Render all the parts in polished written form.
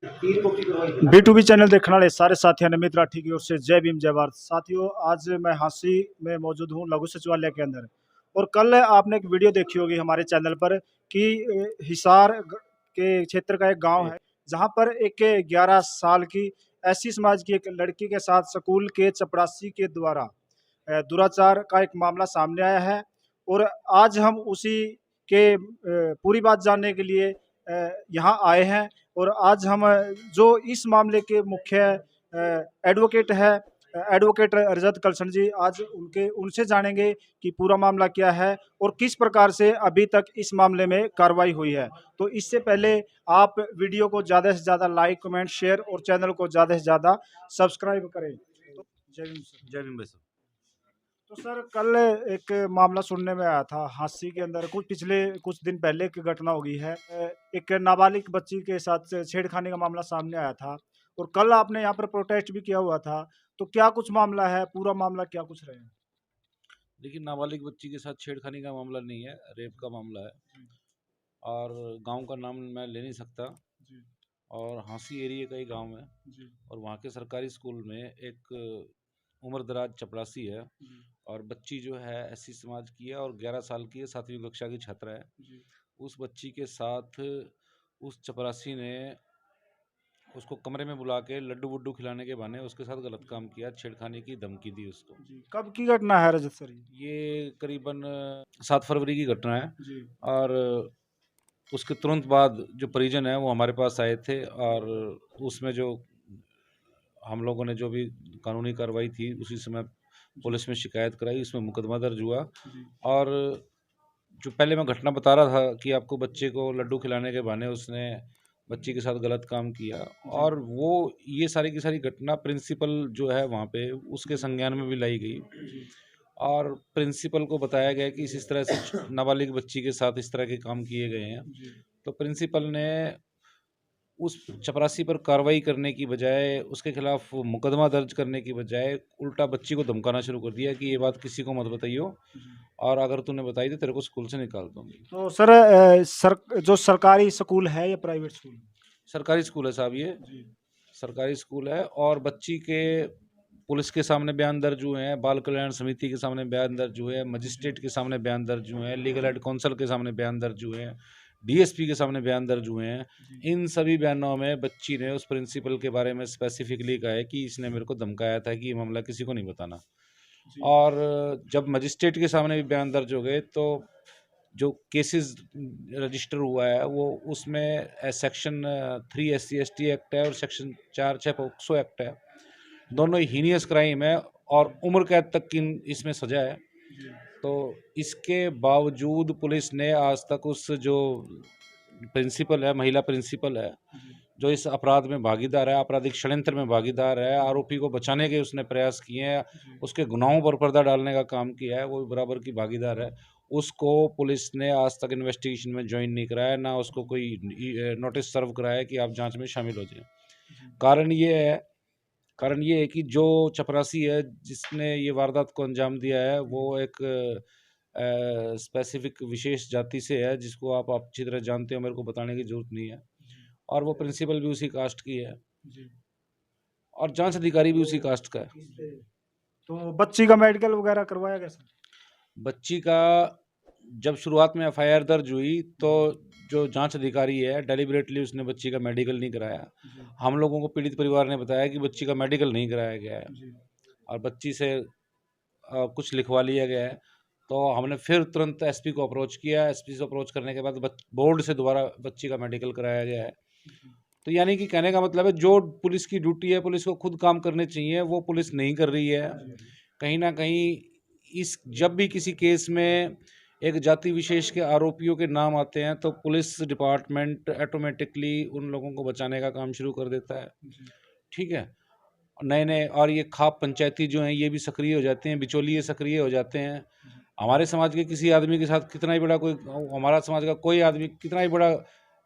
B2B channel देखने वाले सारे साथियों ने मित्र राठी की ओर से जय भीम जय भारत। साथियों, आज मैं हांसी में मौजूद हूँ लघु सचिवालय के अंदर। और कल आपने एक वीडियो देखी होगी हमारे चैनल पर कि हिसार के क्षेत्र का एक गांव है जहां पर एक 11 साल की ऐसी समाज की एक लड़की के साथ स्कूल के चपरासी के द्वारा दुराचार का एक मामला सामने आया है। और आज हम उसी के पूरी बात जानने के लिए यहाँ आए हैं। और आज हम जो इस मामले के मुख्य एडवोकेट है, एडवोकेट रजत कलसन जी, आज उनसे जानेंगे कि पूरा मामला क्या है और किस प्रकार से अभी तक इस मामले में कार्रवाई हुई है। तो इससे पहले आप वीडियो को ज़्यादा से ज़्यादा लाइक, कमेंट, शेयर और चैनल को ज़्यादा से ज़्यादा सब्सक्राइब करें। तो जय भीम सर। जय भीम भाई साहब। तो सर, कल एक मामला सुनने में आया था हांसी के अंदर, पिछले कुछ दिन पहले की घटना हो गई है। एक नाबालिग बच्ची के साथ छेड़खानी का मामला सामने आया था और कल आपने यहाँ पर प्रोटेस्ट भी किया हुआ था। तो क्या कुछ मामला है, पूरा मामला क्या कुछ रहे? देखिए, नाबालिग बच्ची के साथ छेड़खानी का मामला नहीं है, रेप का मामला है। और गांव का नाम मैं ले नहीं सकता। और हांसी एरिया का ही गांव है। और वहाँ के सरकारी स्कूल में एक उम्रदराज चपरासी है। और बच्ची जो है एससी समाज की है और 11 साल की है, 7वीं कक्षा की छात्रा है। उस बच्ची के साथ उस चपरासी ने उसको कमरे में बुला के लड्डू वुड्डू खिलाने के बहाने उसके साथ गलत काम किया, छेड़खानी की धमकी दी उसको। कब की घटना है रजत सर? ये करीबन 7 फरवरी की घटना है। जी। और उसके तुरंत बाद जो परिजन है वो हमारे पास आए थे और उसमें जो हम लोगों ने जो भी कानूनी कार्रवाई थी उसी समय पुलिस में शिकायत कराई, उसमें मुकदमा दर्ज हुआ। और जो पहले मैं घटना बता रहा था कि आपको, बच्चे को लड्डू खिलाने के बहाने उसने बच्ची के साथ गलत काम किया। और वो ये सारी की सारी घटना प्रिंसिपल जो है वहाँ पे उसके संज्ञान में भी लाई गई। और प्रिंसिपल को बताया गया कि इस तरह से नाबालिग बच्ची के साथ इस तरह के काम किए गए हैं। तो प्रिंसिपल ने उस चपरासी पर कार्रवाई करने की बजाय, उसके खिलाफ मुकदमा दर्ज करने की बजाय उल्टा बच्ची को धमकाना शुरू कर दिया कि ये बात किसी को मत बताइयो, और अगर तूने बताई तो तेरे को स्कूल से निकाल दूंगी। तो सर, जो सरकारी स्कूल है या प्राइवेट स्कूल? सरकारी स्कूल है साहब, ये सरकारी स्कूल है। और बच्ची के पुलिस के सामने बयान दर्ज हुए हैं, बाल कल्याण समिति के सामने बयान दर्ज हुए हैं, मजिस्ट्रेट के सामने बयान दर्ज हुए हैं, लीगल एड काउंसिल के सामने बयान दर्ज हुए हैं, डीएसपी के सामने बयान दर्ज हुए हैं। इन सभी बयानों में बच्ची ने उस प्रिंसिपल के बारे में स्पेसिफिकली कहा है कि इसने मेरे को धमकाया था कि ये मामला किसी को नहीं बताना। और जब मजिस्ट्रेट के सामने भी बयान दर्ज हो गए तो जो केसेस रजिस्टर हुआ है वो उसमें सेक्शन 3 SC/ST एक्ट है और सेक्शन 4/6 पोक्सो एक्ट है। दोनों ही हीनियस क्राइम है और उम्र कैद तक की इसमें सजा है। तो इसके बावजूद पुलिस ने आज तक उस जो प्रिंसिपल है, महिला प्रिंसिपल है, जो इस अपराध में भागीदार है, आपराधिक षड्यंत्र में भागीदार है, आरोपी को बचाने के उसने प्रयास किए हैं, उसके गुनाहों पर पर्दा डालने का काम किया है, वो बराबर की भागीदार है। उसको पुलिस ने आज तक इन्वेस्टिगेशन में ज्वाइन नहीं कराया, ना उसको कोई नोटिस सर्व कराया कि आप जांच में शामिल हो जाएं। कारण ये है कि जो चपरासी है जिसने ये वारदात को अंजाम दिया है वो एक स्पेसिफिक विशेष जाति से है, जिसको आप अच्छी तरह जानते हो, मेरे को बताने की जरूरत नहीं है। और वो प्रिंसिपल भी उसी कास्ट की है और जांच अधिकारी भी उसी कास्ट का है। तो बच्ची का मेडिकल वगैरह करवाया गया सर? बच्ची का जब शुरुआत में एफआईआर दर्ज हुई तो जो जांच अधिकारी है डेलिबरेटली उसने बच्ची का मेडिकल नहीं कराया। हम लोगों को पीड़ित परिवार ने बताया कि बच्ची का मेडिकल नहीं कराया गया है और बच्ची से कुछ लिखवा लिया गया है। तो हमने फिर तुरंत एसपी को अप्रोच किया। एसपी से अप्रोच करने के बाद बोर्ड से दोबारा बच्ची का मेडिकल कराया गया है। तो यानी कि कहने का मतलब है, जो पुलिस की ड्यूटी है, पुलिस को खुद काम करने चाहिए, वो पुलिस नहीं कर रही है। कहीं ना कहीं जब भी किसी केस में एक जाति विशेष के आरोपियों के नाम आते हैं तो पुलिस डिपार्टमेंट ऑटोमेटिकली उन लोगों को बचाने का काम शुरू कर देता है। ठीक है, नए नए और ये खाप पंचायती जो हैं ये भी सक्रिय हो जाते हैं, बिचौलिए सक्रिय हो जाते हैं। हमारे समाज के किसी आदमी के साथ कितना ही बड़ा कोई, हमारा समाज का कोई आदमी कितना ही बड़ा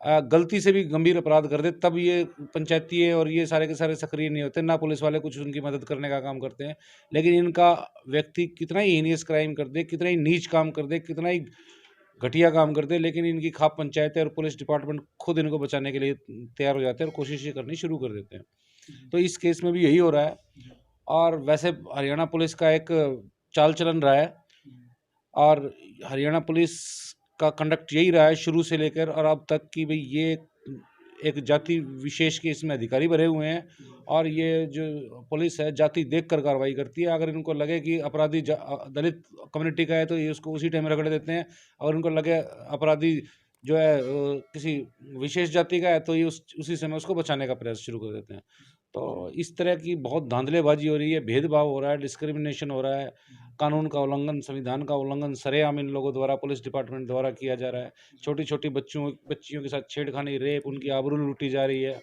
गलती से भी गंभीर अपराध कर दे, तब ये पंचायती और ये सारे के सारे सक्रिय नहीं होते, ना पुलिस वाले कुछ उनकी मदद करने का काम करते हैं। लेकिन इनका व्यक्ति कितना ही हीनियस क्राइम कर दे, कितना ही नीच काम कर दे, कितना ही घटिया काम करते हैं, लेकिन इनकी खाप पंचायतें और पुलिस डिपार्टमेंट खुद इनको बचाने के लिए तैयार हो जाते हैं और कोशिशें करनी शुरू कर देते हैं। तो इस केस में भी यही हो रहा है। और वैसे हरियाणा पुलिस का एक चाल चलन रहा है, और हरियाणा पुलिस का कंडक्ट यही रहा है शुरू से लेकर और अब तक कि भाई ये एक जाति विशेष के इसमें अधिकारी भरे हुए हैं, और ये जो पुलिस है जाति देख कर कार्रवाई करती है। अगर इनको लगे कि अपराधी दलित कम्युनिटी का है तो ये उसको उसी टाइम रगड़ देते हैं, अगर उनको लगे अपराधी जो है किसी विशेष जाति का है तो ये उसी समय उसको बचाने का प्रयास शुरू कर देते हैं। तो इस तरह की बहुत धांधलेबाजी हो रही है, भेदभाव हो रहा है, डिस्क्रिमिनेशन हो रहा है, कानून का उल्लंघन, संविधान का उल्लंघन सरेआम इन लोगों द्वारा, पुलिस डिपार्टमेंट द्वारा किया जा रहा है। छोटी-छोटी बच्चियों के साथ छेड़खानी, रेप, उनकी आबरू लूटी जा रही है।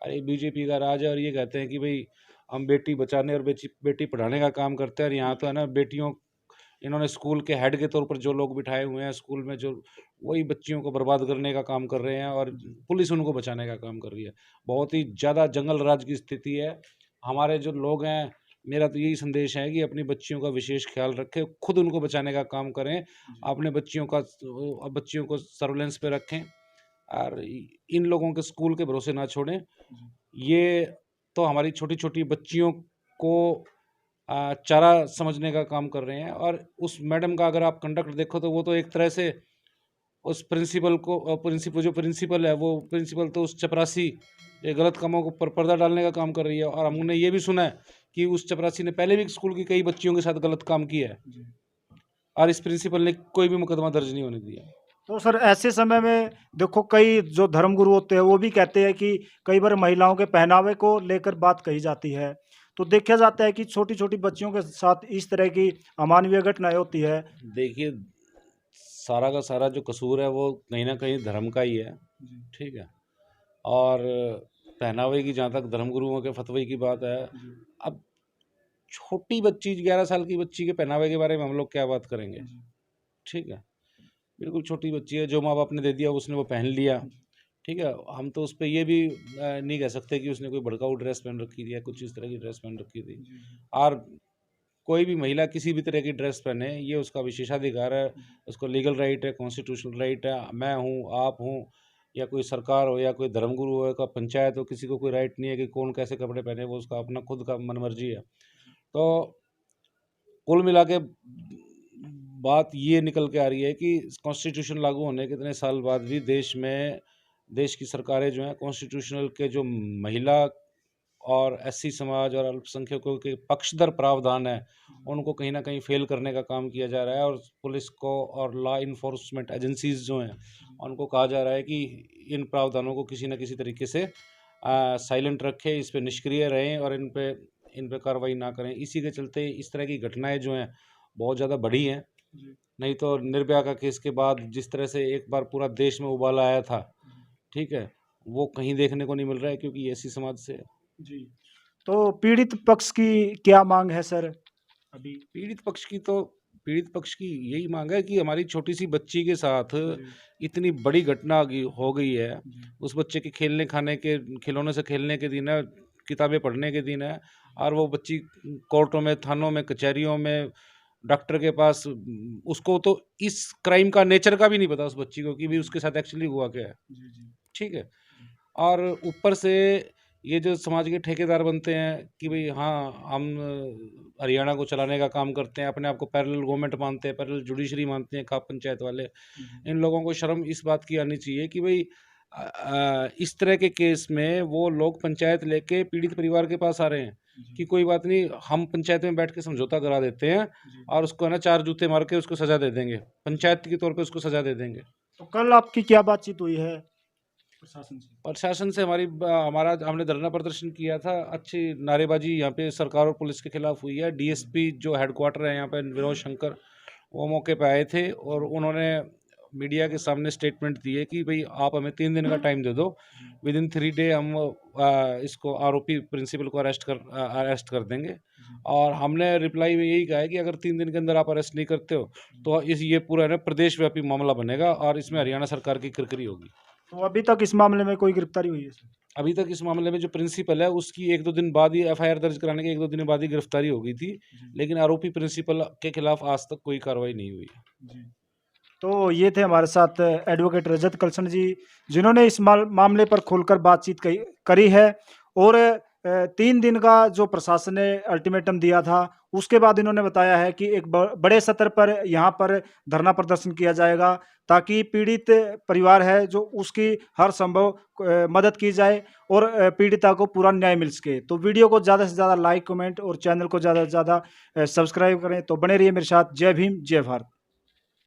अरे बीजेपी का राज है और ये कहते हैं कि भाई हम बेटी बचाने और बेटी पढ़ाने का काम करते हैं, और यहाँ तो है ना बेटियों, इन्होंने स्कूल के हेड के तौर पर जो लोग बिठाए हुए हैं स्कूल में, जो वही बच्चियों को बर्बाद करने का काम कर रहे हैं और पुलिस उनको बचाने का काम कर रही है। बहुत ही ज़्यादा जंगल राज की स्थिति है। हमारे जो लोग हैं, मेरा तो यही संदेश है कि अपनी बच्चियों का विशेष ख्याल रखें, खुद उनको बचाने का काम करें, अपने बच्चियों को सर्विलेंस पे रखें और इन लोगों के स्कूल के भरोसे ना छोड़ें। ये तो हमारी छोटी-छोटी बच्चियों को चारा समझने का काम कर रहे हैं। और उस मैडम का अगर आप कंडक्ट देखो तो वो तो एक तरह से उस प्रिंसिपल को जो प्रिंसिपल है, वो प्रिंसिपल तो उस चपरासी ये गलत कामों को पर्दा डालने का काम कर रही है। और हमने ये भी सुना है कि उस चपरासी ने पहले भी स्कूल की कई बच्चियों के साथ गलत काम किया है और इस प्रिंसिपल ने कोई भी मुकदमा दर्ज नहीं होने दिया। तो सर ऐसे समय में देखो कई जो धर्मगुरु होते हैं वो भी कहते हैं कि कई बार महिलाओं के पहनावे को लेकर बात कही जाती है, तो देखा जाता है कि छोटी छोटी बच्चियों के साथ इस तरह की अमानवीय घटनाएं होती है। देखिए, सारा का सारा जो कसूर है वो कहीं ना कहीं धर्म का ही है, ठीक है। और पहनावे की जहाँ तक धर्मगुरुओं के फतवे की बात है, अब छोटी बच्ची 11 साल की बच्ची के पहनावे के बारे में हम लोग क्या बात करेंगे, ठीक है। बिल्कुल छोटी बच्ची है, जो माँ बाप ने दे दिया उसने वो पहन लिया, ठीक है। हम तो उस पर ये भी नहीं कह सकते कि उसने कोई भड़काऊ ड्रेस पहन रखी थी या कुछ इस तरह की ड्रेस पहन रखी थी। और कोई भी महिला किसी भी तरह की ड्रेस पहने, ये उसका विशेषाधिकार है, उसको लीगल राइट है, कॉन्स्टिट्यूशनल राइट है। मैं हूँ, आप हूँ, या कोई सरकार हो या कोई धर्मगुरु हो या पंचायत हो, किसी को कोई राइट नहीं है कि कौन कैसे कपड़े पहने, वो उसका अपना खुद का मनमर्जी है। तो कुल मिला के बात ये निकल के आ रही है कि कॉन्स्टिट्यूशन लागू होने के इतने साल बाद भी देश की सरकारें जो हैं कॉन्स्टिट्यूशनल के जो महिला और एससी समाज और अल्पसंख्यकों के पक्षधर प्रावधान है उनको कहीं ना कहीं फेल करने का काम किया जा रहा है। और पुलिस को और लॉ इन्फोर्समेंट एजेंसीज जो हैं उनको कहा जा रहा है कि इन प्रावधानों को किसी न किसी तरीके से साइलेंट रखें, इस पे निष्क्रिय रहें और इन पे कार्रवाई ना करें। इसी के चलते इस तरह की घटनाएं जो हैं बहुत ज़्यादा बढ़ी हैं। नहीं तो निर्भया का केस के बाद जिस तरह से एक बार पूरा देश में उबाल आया था, ठीक है, वो कहीं देखने को नहीं मिल रहा है क्योंकि एसी समाज से है। जी, तो पीड़ित पक्ष की क्या मांग है सर? अभी पीड़ित पक्ष की यही मांग है कि हमारी छोटी सी बच्ची के साथ इतनी बड़ी घटना हो गई है। उस बच्चे के खिलौने से खेलने के दिन है, किताबें पढ़ने के दिन है, और वो बच्ची कोर्टों में, थानों में, कचहरियों में, डॉक्टर के पास, उसको तो इस क्राइम का नेचर का भी नहीं पता उस बच्ची को कि भी उसके साथ एक्चुअली हुआ क्या है, ठीक है। और ऊपर से ये जो समाज के ठेकेदार बनते हैं कि भाई हाँ हम हरियाणा को चलाने का काम करते हैं, अपने आप को पैरेलल गवर्नमेंट मानते हैं, पैरेलल जुडिशरी मानते हैं, खाप पंचायत वाले, इन लोगों को शर्म इस बात की आनी चाहिए कि भाई इस तरह के केस में वो लोग पंचायत लेके पीड़ित परिवार के पास आ रहे हैं कि कोई बात नहीं, हम पंचायत में बैठ के समझौता करा देते हैं और उसको है ना 4 जूते मार के उसको सजा दे देंगे, पंचायत के तौर पे उसको सजा दे देंगे। तो कल आपकी क्या बातचीत हुई है प्रशासन से? हमने धरना प्रदर्शन किया था, अच्छी नारेबाजी यहाँ पे सरकार और पुलिस के खिलाफ हुई है। डीएसपी जो हेडक्वार्टर है यहाँ पे विनोद शंकर, वो मौके पे आए थे और उन्होंने मीडिया के सामने स्टेटमेंट दी है कि भाई आप हमें 3 दिन का टाइम दे दो, विदिन 3 डे हम इसको आरोपी प्रिंसिपल को अरेस्ट कर देंगे। और हमने रिप्लाई में यही कहा है कि अगर 3 दिन के अंदर आप अरेस्ट नहीं करते हो तो ये पूरा है ना प्रदेश व्यापी मामला बनेगा और इसमें हरियाणा सरकार की किरकिरी होगी। तो अभी तक इस मामले में कोई गिरफ्तारी हुई है सर? अभी तक इस मामले में जो प्रिंसिपल है उसकी 1-2 दिन बाद ही एफआईआर दर्ज कराने के 1-2 दिन बाद ही गिरफ्तारी हो गई थी, लेकिन आरोपी प्रिंसिपल के खिलाफ आज तक कोई कार्रवाई नहीं हुई। तो ये थे हमारे साथ एडवोकेट रजत कलसन जी, जिन्होंने इस मामले पर खुलकर बातचीत करी है। और 3 दिन का जो प्रशासन ने अल्टीमेटम दिया था, उसके बाद इन्होंने बताया है कि एक बड़े स्तर पर यहाँ पर धरना प्रदर्शन किया जाएगा, ताकि पीड़ित परिवार है जो उसकी हर संभव मदद की जाए और पीड़िता को पूरा न्याय मिल सके। तो वीडियो को ज़्यादा से ज़्यादा लाइक, कमेंट और चैनल को ज़्यादा से ज़्यादा सब्सक्राइब करें। तो बने रहिए मेरे साथ। जय भीम, जय भारत।